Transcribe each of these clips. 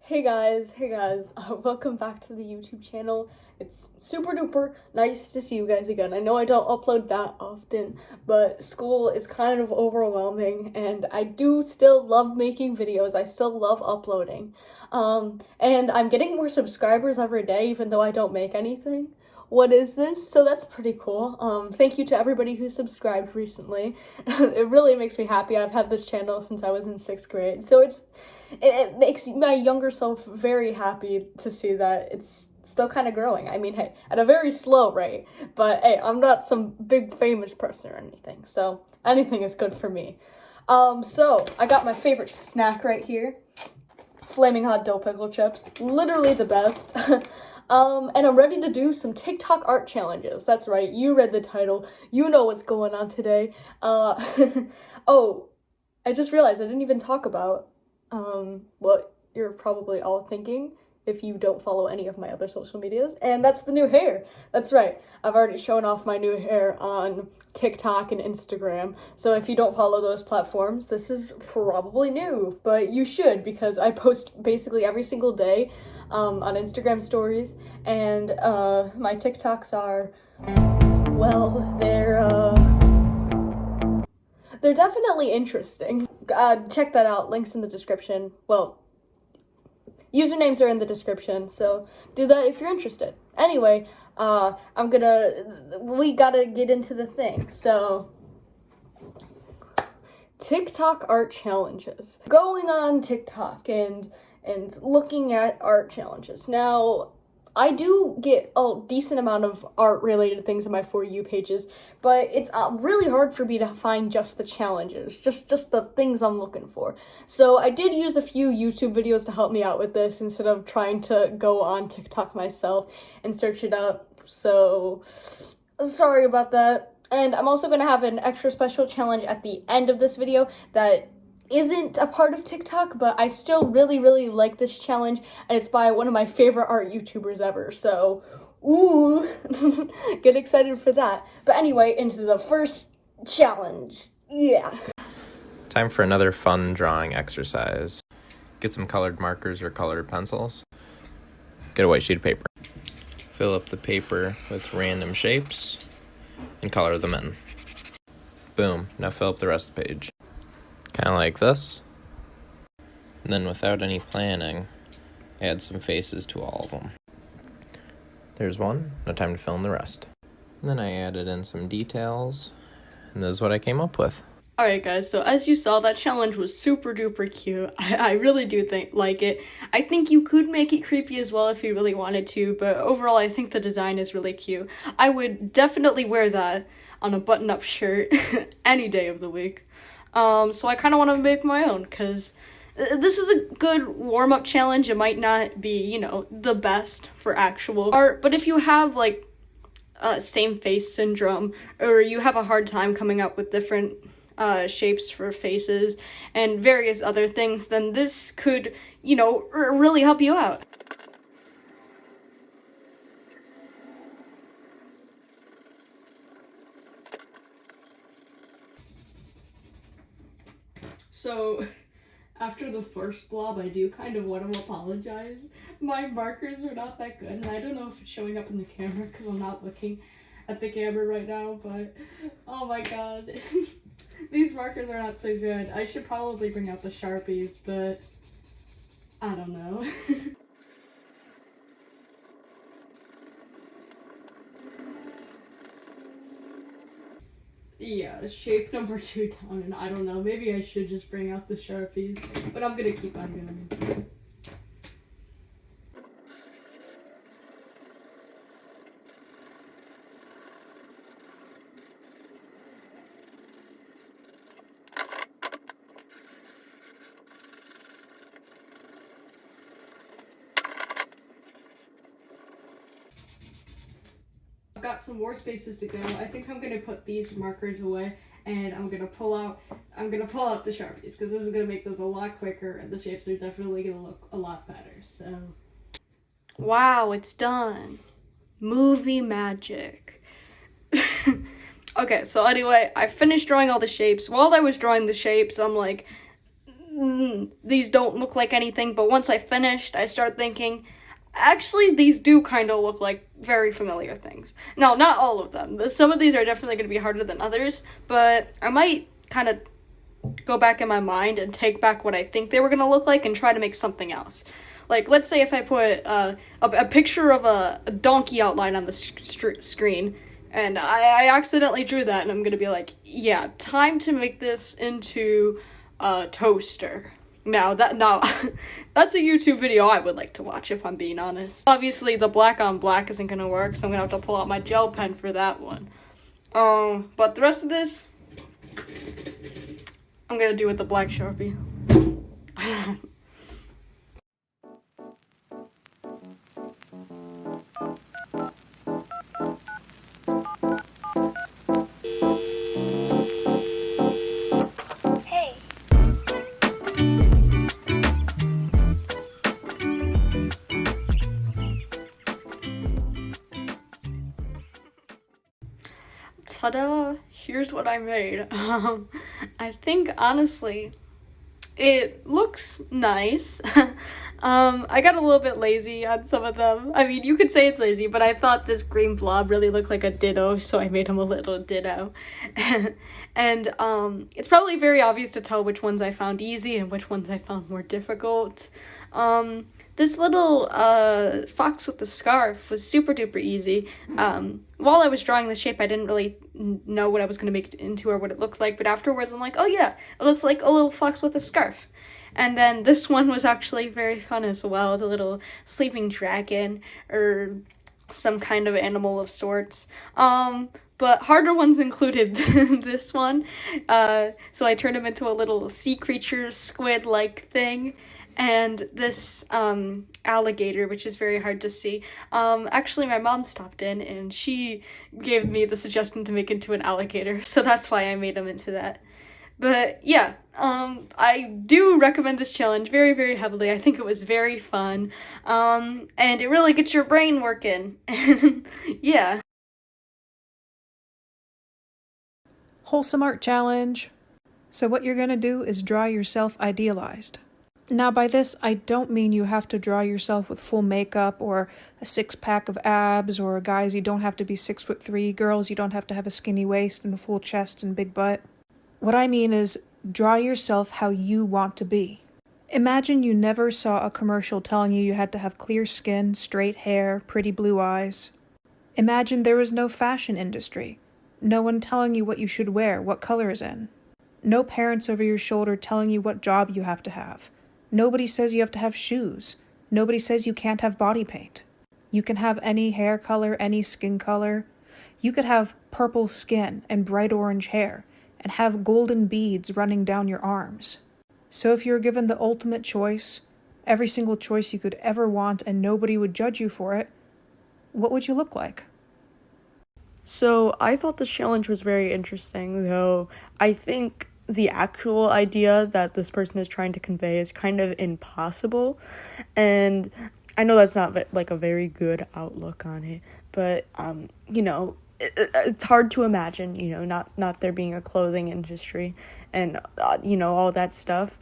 Hey guys, welcome back to the YouTube channel. It's super duper nice to see you guys again. I know I don't upload that often, but school is kind of overwhelming and I do still love making videos. I still love uploading. And I'm getting more subscribers every day even though I don't make anything. What is this? So that's pretty cool. Thank you to everybody who subscribed recently. It really makes me happy. I've had this channel since I was in 6th grade. So it makes my younger self very happy to see that it's still kind of growing. I mean, hey, at a very slow rate, but hey, I'm not some big famous person or anything. So anything is good for me. So I got my favorite snack right here. Flaming hot dill pickle chips. Literally the best. And I'm ready to do some TikTok art challenges. That's right, you read the title. You know what's going on today. Oh, I just realized I didn't even talk about, what you're probably all thinking if you don't follow any of my other social medias, and that's the new hair. That's right, I've already shown off my new hair on TikTok and Instagram, so if you don't follow those platforms, this is probably new, but you should, because I post basically every single day on Instagram stories, and my TikToks are, well, they're definitely interesting. Check that out, links in the description. Well, usernames are in the description, so do that if you're interested. Anyway, we gotta get into the thing, so TikTok art challenges. Going on TikTok and looking at art challenges. Now, I do get a decent amount of art-related things on my For You pages, but it's really hard for me to find just the challenges, just the things I'm looking for. So I did use a few YouTube videos to help me out with this instead of trying to go on TikTok myself and search it up. So, sorry about that. And I'm also going to have an extra special challenge at the end of this video that isn't a part of TikTok, but I still really like this challenge, and it's by one of my favorite art YouTubers ever, so ooh, get excited for that. But anyway, into the first challenge. Yeah. Time for another fun drawing exercise. Get some colored markers or colored pencils. Get a white sheet of paper. Fill up the paper with random shapes and color them in. Boom, now fill up the rest of the page. Kind of like this. And then without any planning, add some faces to all of them. There's one, now time to fill in the rest. And then I added in some details, and this is what I came up with. Alright guys, so as you saw, that challenge was super duper cute. I really do like it. I think you could make it creepy as well if you really wanted to, but overall I think the design is really cute. I would definitely wear that on a button-up shirt any day of the week. So I kind of want to make my own, because this is a good warm-up challenge. It might not be, you know, the best for actual art, but if you have, like, same face syndrome, or you have a hard time coming up with different shapes for faces and various other things, then this could, you know, really help you out. So, after the first blob, I do kind of want to apologize. My markers are not that good, and I don't know if it's showing up in the camera because I'm not looking at the camera right now, but oh my god. These markers are not so good. I should probably bring out the Sharpies, but I don't know. Yeah, shape number 2 down, and I don't know, maybe I should just bring out the Sharpies, but I'm gonna keep on going. I've got some more spaces to go. I think I'm gonna put these markers away, and I'm gonna pull out the Sharpies, because this is gonna make this a lot quicker, and the shapes are definitely gonna look a lot better. So, wow, it's done. Movie magic. Okay, so anyway, I finished drawing all the shapes. While I was drawing the shapes, I'm like, these don't look like anything, but once I finished, I start thinking, actually, these do kind of look like very familiar things. No, not all of them. Some of these are definitely going to be harder than others, but I might kind of go back in my mind and take back what I think they were going to look like and try to make something else. Like, let's say if I put a picture of a donkey outline on the screen, and I accidentally drew that, and I'm going to be like, yeah, time to make this into a toaster. Now, that's a YouTube video I would like to watch, if I'm being honest. Obviously, the black on black isn't going to work, so I'm going to have to pull out my gel pen for that one. But the rest of this, I'm going to do with the black Sharpie. Ta-da! Here's what I made. I think, honestly, it looks nice. I got a little bit lazy on some of them. I mean, you could say it's lazy, but I thought this green blob really looked like a ditto, so I made him a little ditto. And it's probably very obvious to tell which ones I found easy and which ones I found more difficult. This little fox with the scarf was super duper easy. While I was drawing the shape, I didn't really know what I was going to make it into or what it looked like, but afterwards I'm like, oh yeah, it looks like a little fox with a scarf. And then this one was actually very fun as well, the little sleeping dragon or some kind of animal of sorts. But harder ones included this one. So I turned him into a little sea creature squid-like thing. And this alligator, which is very hard to see. Actually, my mom stopped in and she gave me the suggestion to make into an alligator, so that's why I made him into that. But yeah, I do recommend this challenge very, very heavily. I think it was very fun, and it really gets your brain working. Yeah. Wholesome art challenge. So what you're gonna do is draw yourself idealized. Now by this, I don't mean you have to draw yourself with full makeup or a 6-pack of abs, or guys, you don't have to be 6'3", girls, you don't have to have a skinny waist and a full chest and big butt. What I mean is, draw yourself how you want to be. Imagine you never saw a commercial telling you had to have clear skin, straight hair, pretty blue eyes. Imagine there was no fashion industry. No one telling you what you should wear, what color is in. No parents over your shoulder telling you what job you have to have. Nobody says you have to have shoes. Nobody says you can't have body paint. You can have any hair color, any skin color. You could have purple skin and bright orange hair and have golden beads running down your arms. So if you were given the ultimate choice, every single choice you could ever want and nobody would judge you for it, what would you look like? So I thought this challenge was very interesting, though I think the actual idea that this person is trying to convey is kind of impossible, and I know that's not like a very good outlook on it, but it's hard to imagine, not there being a clothing industry and all that stuff.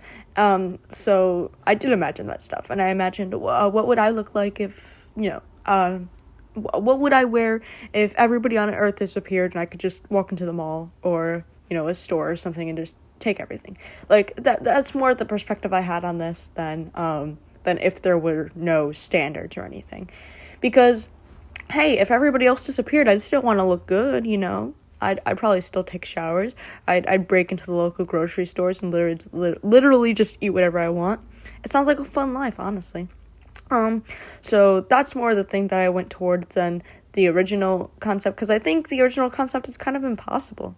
So I did imagine that stuff, and I imagined what would I look like if what would I wear if everybody on Earth disappeared and I could just walk into the mall or a store or something and just take everything. Like that's more the perspective I had on this than if there were no standards or anything. Because hey, if everybody else disappeared, I'd still want to look good, I'd probably still take showers. I'd break into the local grocery stores and literally just eat whatever I want. It sounds like a fun life, honestly. So that's more the thing that I went towards than the original concept, because I think the original concept is kind of impossible.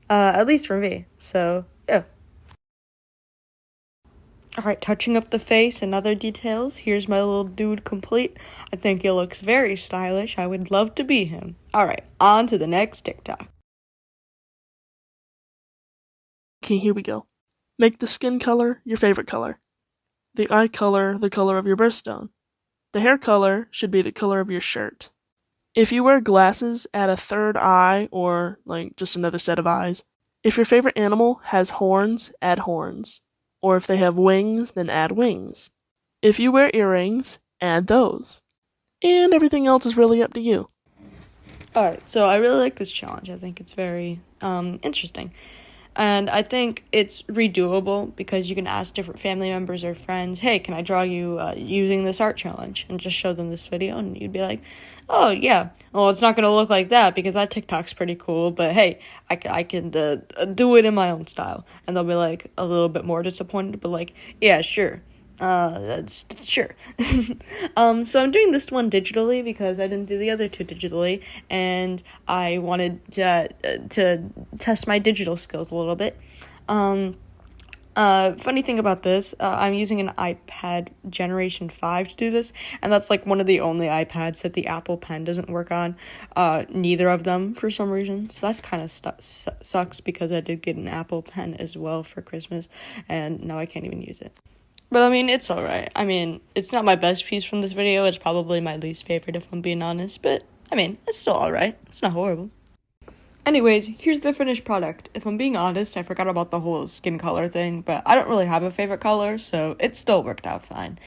At least for me. So, yeah. Alright, touching up the face and other details. Here's my little dude complete. I think he looks very stylish. I would love to be him. Alright, on to the next TikTok. Okay, here we go. Make the skin color your favorite color. The eye color the color of your birthstone. The hair color should be the color of your shirt. If you wear glasses, add a third eye or just another set of eyes. If your favorite animal has horns, add horns. Or if they have wings, then add wings. If you wear earrings, add those. And everything else is really up to you. Alright, so I really like this challenge. I think it's very interesting. And I think it's redoable because you can ask different family members or friends, hey, can I draw you using this art challenge? And just show them this video, and you'd be like, oh, yeah. Well, it's not going to look like that because that TikTok's pretty cool, but hey, I can do it in my own style. And they'll be like a little bit more disappointed, but like, yeah, sure. That's sure. So I'm doing this one digitally because I didn't do the other two digitally, and I wanted to test my digital skills a little bit. Funny thing about this, I'm using an iPad Generation 5 to do this, and that's like one of the only iPads that the Apple Pen doesn't work on. Neither of them for some reason, so that's kind of sucks because I did get an Apple Pen as well for Christmas, and now I can't even use it. But I mean, it's alright. I mean, it's not my best piece from this video. It's probably my least favorite if I'm being honest. But, I mean, it's still alright. It's not horrible. Anyways, here's the finished product. If I'm being honest, I forgot about the whole skin color thing. But I don't really have a favorite color, so it still worked out fine.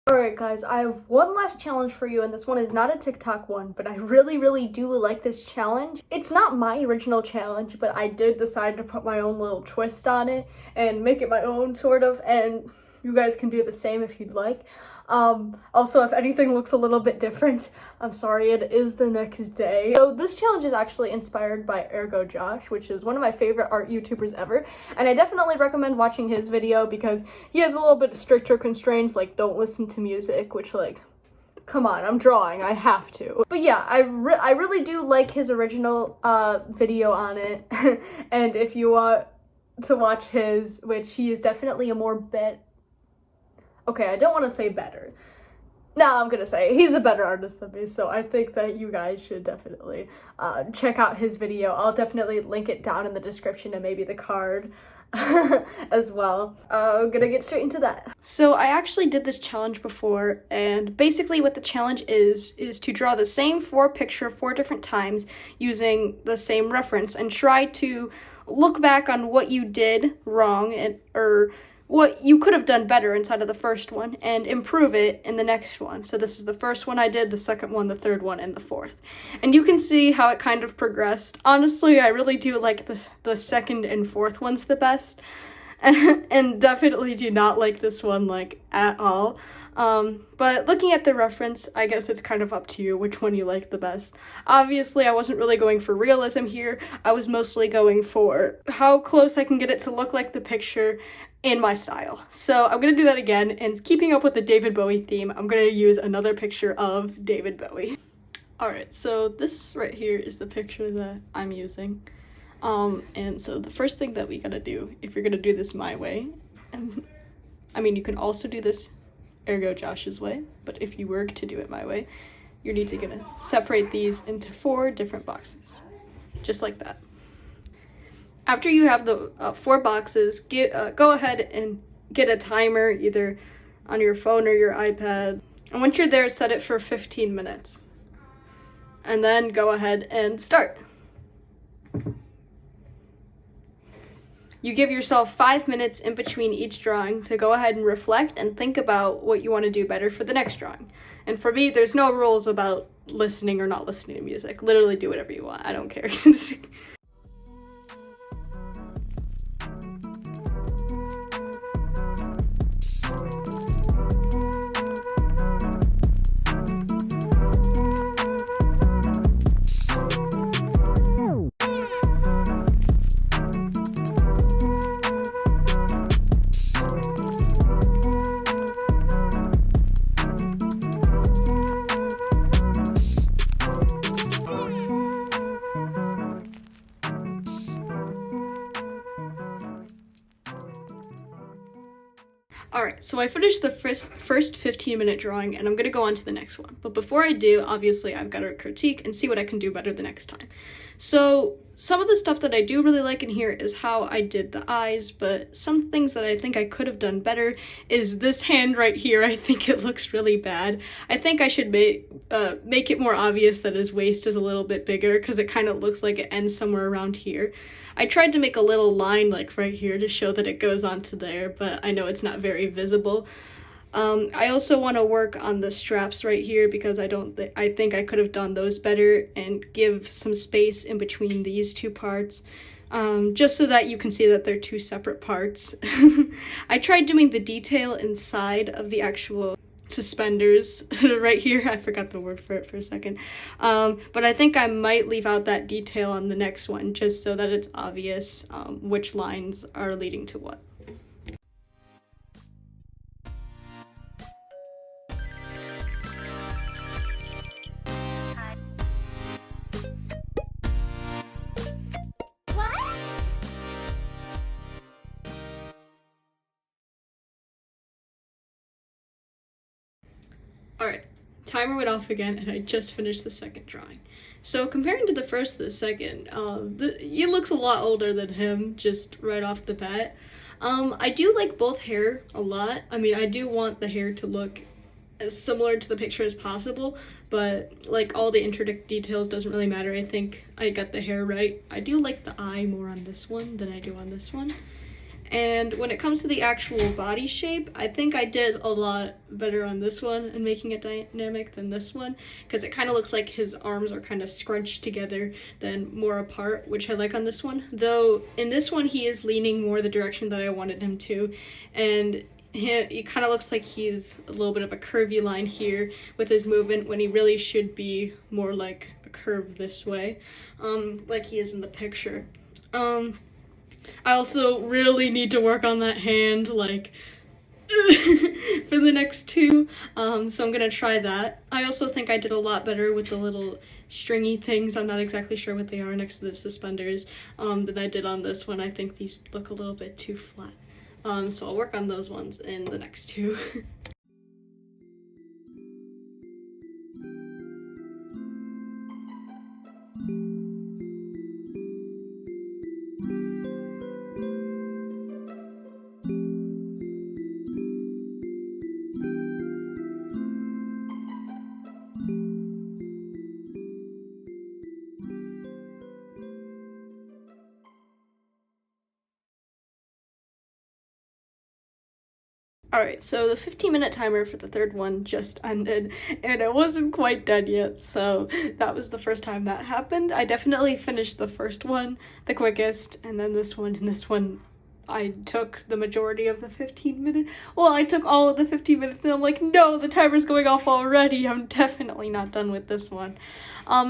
Alright guys, I have one last challenge for you, and this one is not a TikTok one, but I really do like this challenge. It's not my original challenge, but I did decide to put my own little twist on it and make it my own, sort of, and you guys can do the same if you'd like. Also, if anything looks a little bit different, I'm sorry, it is the next day. So this challenge is actually inspired by Ergo Josh, which is one of my favorite art YouTubers ever, and I definitely recommend watching his video because he has a little bit stricter constraints, like don't listen to music, which like, come on, I'm drawing, I have to. But yeah, I really do like his original video on it, and if you want to watch his, which he is definitely a more okay, I don't want to say better. No, I'm gonna say he's a better artist than me, so I think that you guys should definitely check out his video. I'll definitely link it down in the description and maybe the card as well. I'm gonna get straight into that. So I actually did this challenge before, and basically what the challenge is to draw the same picture 4 different times using the same reference and try to look back on what you did wrong or what you could have done better inside of the first one and improve it in the next one. So this is the first one I did, the second one, the third one, and the fourth. And you can see how it kind of progressed. Honestly, I really do like the second and fourth ones the best. And definitely do not like this one, like, at all. But looking at the reference, I guess it's kind of up to you which one you like the best. Obviously, I wasn't really going for realism here. I was mostly going for how close I can get it to look like the picture in my style. So I'm gonna do that again, and keeping up with the David Bowie theme, I'm gonna use another picture of David Bowie. Alright, so this right here is the picture that I'm using. And so the first thing that we gotta do, if you're gonna do this my way, and I mean, you can also do this Ergo Josh's way, but if you were to do it my way, you're gonna separate these into 4 different boxes, just like that. After you have the 4 boxes, go ahead and get a timer either on your phone or your iPad. And once you're there, set it for 15 minutes. And then go ahead and start. You give yourself 5 minutes in between each drawing to go ahead and reflect and think about what you want to do better for the next drawing. And for me, there's no rules about listening or not listening to music. Literally do whatever you want. I don't care. Alright, so I finished the first 15-minute drawing, and I'm going to go on to the next one. But before I do, obviously, I've got to critique and see what I can do better the next time. So some of the stuff that I do really like in here is how I did the eyes, but some things that I think I could have done better is this hand right here. I think it looks really bad. I think I should make it more obvious that his waist is a little bit bigger, because it kind of looks like it ends somewhere around here. I tried to make a little line like right here to show that it goes onto there, but I know it's not very visible. I also want to work on the straps right here, because I think I could have done those better and give some space in between these two parts, just so that you can see that they're two separate parts. I tried doing the detail inside of the actual suspenders right here. I forgot the word for it for a second. But I think I might leave out that detail on the next one, just so that it's obvious which lines are leading to what. Alright, timer went off again, and I just finished the second drawing. So comparing to the first to the second, he looks a lot older than him, just right off the bat. I do like both hair a lot. I mean, I do want the hair to look as similar to the picture as possible, but like all the intricate details doesn't really matter. I think I got the hair right. I do like the eye more on this one than I do on this one. And when it comes to the actual body shape, I think I did a lot better on this one and making it dynamic than this one, because it kind of looks like his arms are kind of scrunched together than more apart, which I like on this one. Though in this one, he is leaning more the direction that I wanted him to, and it kind of looks like he's a little bit of a curvy line here with his movement, when he really should be more like a curve this way, like he is in the picture. I also really need to work on that hand, like, for the next two, so I'm gonna try that. I also think I did a lot better with the little stringy things, I'm not exactly sure what they are, next to the suspenders, than I did on this one. I think these look a little bit too flat. So I'll work on those ones in the next two. Alright, so the 15-minute timer for the third one just ended, and it wasn't quite done yet, so that was the first time that happened. I definitely finished the first one the quickest, and then this one, I took the majority of the 15 minutes. Well, I took all of the 15 minutes, and I'm like, no, the timer's going off already. I'm definitely not done with this one.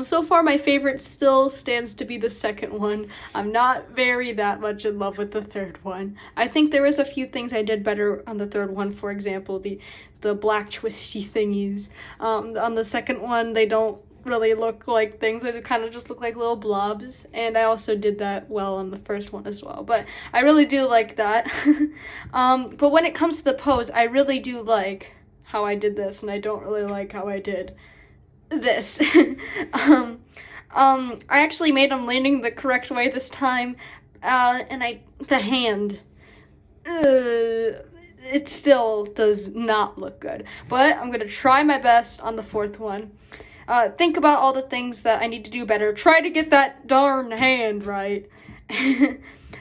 So far, my favorite still stands to be the second one. I'm not that much in love with the third one. I think there was a few things I did better on the third one. For example, the black twisty thingies. On the second one, they don't really look like things. They kind of just look like little blobs, and I also did that well on the first one as well, but I really do like that. But when it comes to the pose, I really do like how I did this, and I don't really like how I did this. I actually made him landing the correct way this time, and the hand, it still does not look good, but I'm gonna try my best on the fourth one. Think about all the things that I need to do better. Try to get that darn hand right.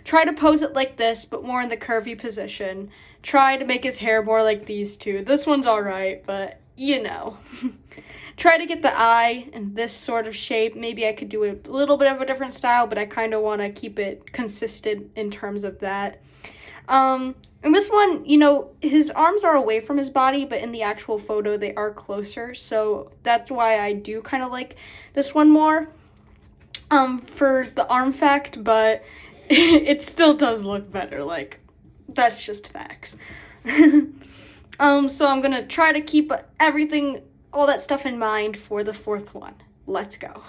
Try to pose it like this, but more in the curvy position. Try to make his hair more like these two. This one's alright, but you know. Try to get the eye in this sort of shape. Maybe I could do a little bit of a different style, but I kind of want to keep it consistent in terms of that. In this one, you know, his arms are away from his body, but in the actual photo, they are closer. So that's why I do kind of like this one more, for the arm fact, but it still does look better. Like, that's just facts. So I'm gonna try to keep everything, all that stuff in mind for the fourth one. Let's go.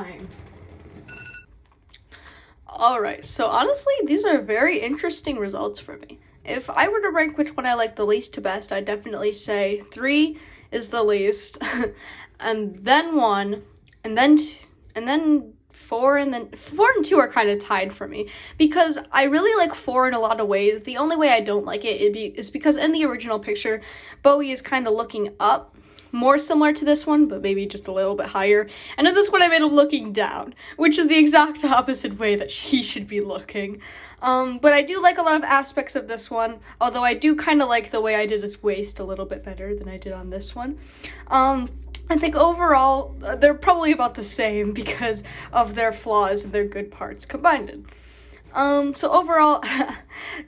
time. Alright, so honestly, these are very interesting results for me. If I were to rank which one I like the least to best, I'd definitely say 3 is the least, and then 1, and then 4, and then 4 and 2 are kind of tied for me, because I really like 4 in a lot of ways. The only way I don't like it is because in the original picture, Bowie is kind of looking up, more similar to this one, but maybe just a little bit higher. And in this one, I made him looking down, which is the exact opposite way that he should be looking. But I do like a lot of aspects of this one, although I do kind of like the way I did his waist a little bit better than I did on this one. I think overall, they're probably about the same because of their flaws and their good parts combined. So overall,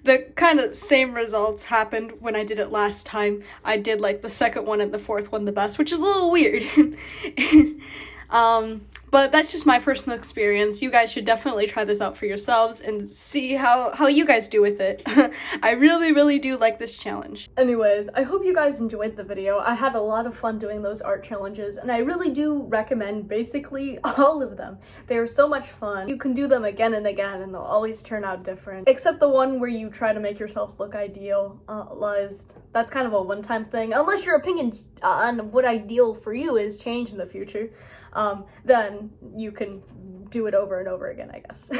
the kind of same results happened when I did it last time. I did like the second one and the fourth one the best, which is a little weird. But that's just my personal experience. You guys should definitely try this out for yourselves and see how you guys do with it. I really do like this challenge. Anyways, I hope you guys enjoyed the video. I had a lot of fun doing those art challenges, and I really do recommend basically all of them. They are so much fun. You can do them again and again, and they'll always turn out different. Except the one where you try to make yourselves look idealized. That's kind of a one-time thing, unless your opinions on what ideal for you is change in the future. Then you can do it over and over again, I guess.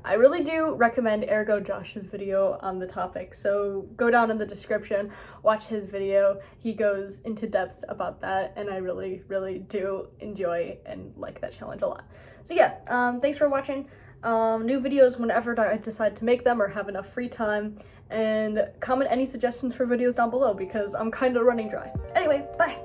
I really do recommend Ergo Josh's video on the topic, so go down in the description, watch his video. He goes into depth about that, and I really do enjoy and like that challenge a lot. So yeah, thanks for watching. New videos whenever I decide to make them or have enough free time, and comment any suggestions for videos down below because I'm kind of running dry. Anyway, bye!